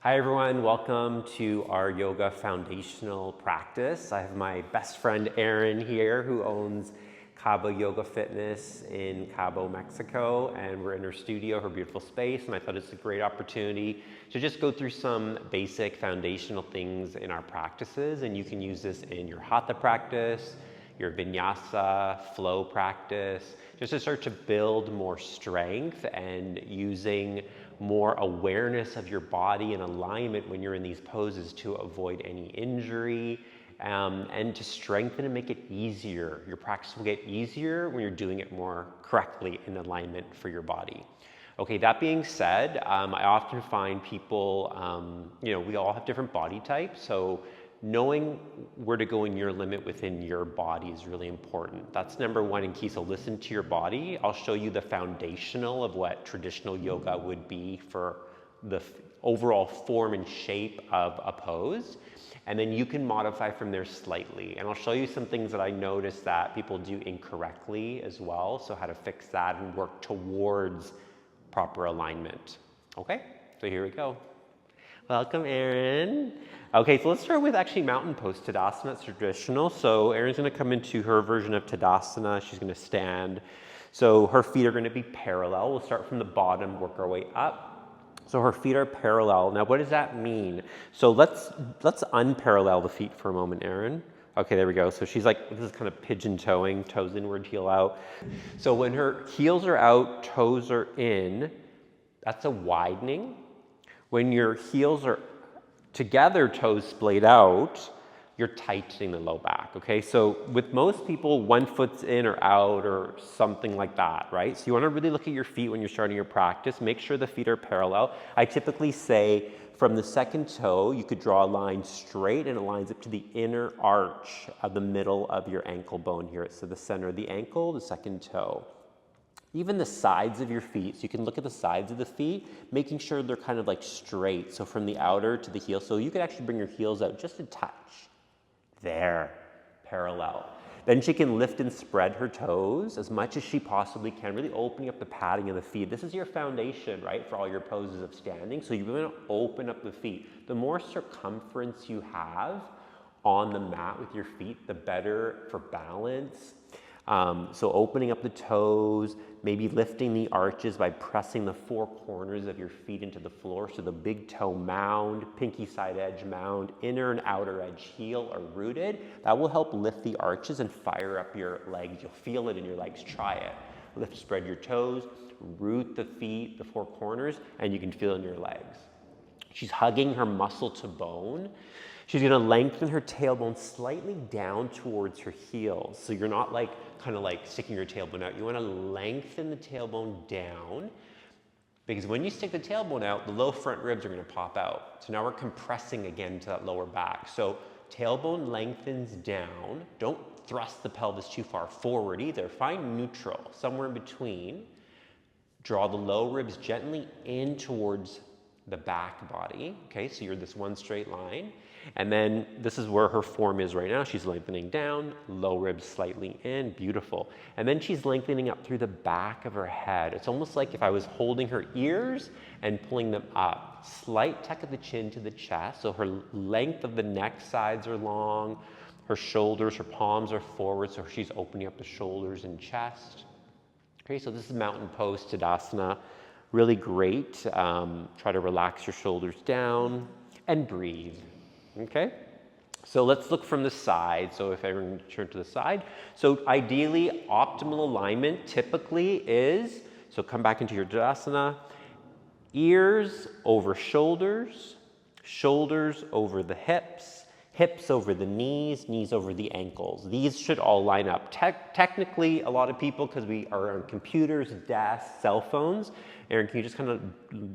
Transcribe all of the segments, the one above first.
Hi everyone, welcome to our yoga foundational practice. I have my best friend Erin here who owns CABO Yoga Fitness in CABO, Mexico, and we're in her studio, her beautiful space, and I thought it's a great opportunity to just go through some basic foundational things in our practices, and you can use this in your hatha practice, your vinyasa, flow practice, just to start to build more strength and using more awareness of your body and alignment when you're in these poses to avoid any injury and to strengthen and make it easier. Your practice will get easier when you're doing it more correctly in alignment for your body. Okay, that being said, I often find people, we all have different body types, so knowing where to go in your limit within your body is really important. That's number one and key. So listen to your body. I'll show you the foundational of what traditional yoga would be for the overall form and shape of a pose. And then you can modify from there slightly. And I'll show you some things that I noticed that people do incorrectly as well. So how to fix that and work towards proper alignment. Okay, so here we go. Welcome, Erin. Okay, so let's start with actually mountain pose Tadasana. It's traditional. So Erin's gonna come into her version of Tadasana. She's gonna stand. So her feet are gonna be parallel. We'll start from the bottom, work our way up. So her feet are parallel. Now, what does that mean? So let's unparallel the feet for a moment, Erin. Okay, there we go. So she's like, this is kind of pigeon toeing, toes inward, heel out. So when her heels are out, toes are in, that's a widening. When your heels are together, toes splayed out, you're tightening the low back, okay? So with most people, one foot's in or out or something like that, right? So you wanna really look at your feet when you're starting your practice. Make sure the feet are parallel. I typically say from the second toe, you could draw a line straight and it lines up to the inner arch of the middle of your ankle bone here. So the center of the ankle, the second toe. Even the sides of your feet, so you can look at the sides of the feet, making sure they're kind of like straight. So from the outer to the heel. So you could actually bring your heels out just a touch. There, parallel. Then she can lift and spread her toes as much as she possibly can, really opening up the padding of the feet. This is your foundation, right, for all your poses of standing. So you really want to open up the feet. The more circumference you have on the mat with your feet, the better for balance. So opening up the toes, maybe lifting the arches by pressing the four corners of your feet into the floor. So the big toe mound, pinky side edge mound, inner and outer edge heel are rooted. That will help lift the arches and fire up your legs. You'll feel it in your legs. Try it. Lift, spread your toes, root the feet, the four corners, and you can feel it in your legs. She's hugging her muscle to bone. She's gonna lengthen her tailbone slightly down towards her heels. So you're not like, kind of like sticking your tailbone out. You wanna lengthen the tailbone down because when you stick the tailbone out, the low front ribs are gonna pop out. So now we're compressing again to that lower back. So tailbone lengthens down. Don't thrust the pelvis too far forward either. Find neutral, somewhere in between. Draw the low ribs gently in towards the back body. Okay, so you're this one straight line. And then this is where her form is right now. She's lengthening down, low ribs slightly in, beautiful. And then she's lengthening up through the back of her head. It's almost like if I was holding her ears and pulling them up. Slight tuck of the chin to the chest. So her length of the neck sides are long. Her shoulders, her palms are forward. So she's opening up the shoulders and chest. Okay, so this is mountain pose Tadasana. Really great. Try to relax your shoulders down and breathe. Okay, so let's look from the side. So if everyone turn to the side. So ideally, optimal alignment typically is, so come back into your Tadasana, ears over shoulders, shoulders over the hips, hips over the knees, knees over the ankles. These should all line up. Technically, a lot of people, because we are on computers, desks, cell phones. Erin, can you just kind of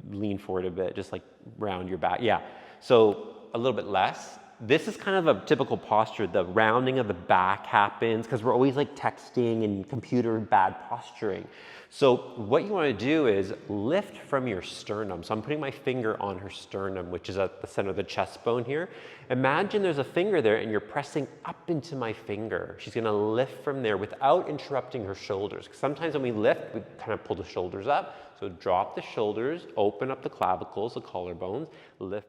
lean forward a bit, just like round your back? Yeah, so a little bit less. This is kind of a typical posture. The rounding of the back happens because we're always like texting and computer bad posturing. So what you want to do is lift from your sternum. So I'm putting my finger on her sternum, which is at the center of the chest bone here. Imagine there's a finger there and you're pressing up into my finger. She's going to lift from there without interrupting her shoulders. Sometimes when we lift, we kind of pull the shoulders up. So drop the shoulders, open up the clavicles, the collarbones, lift.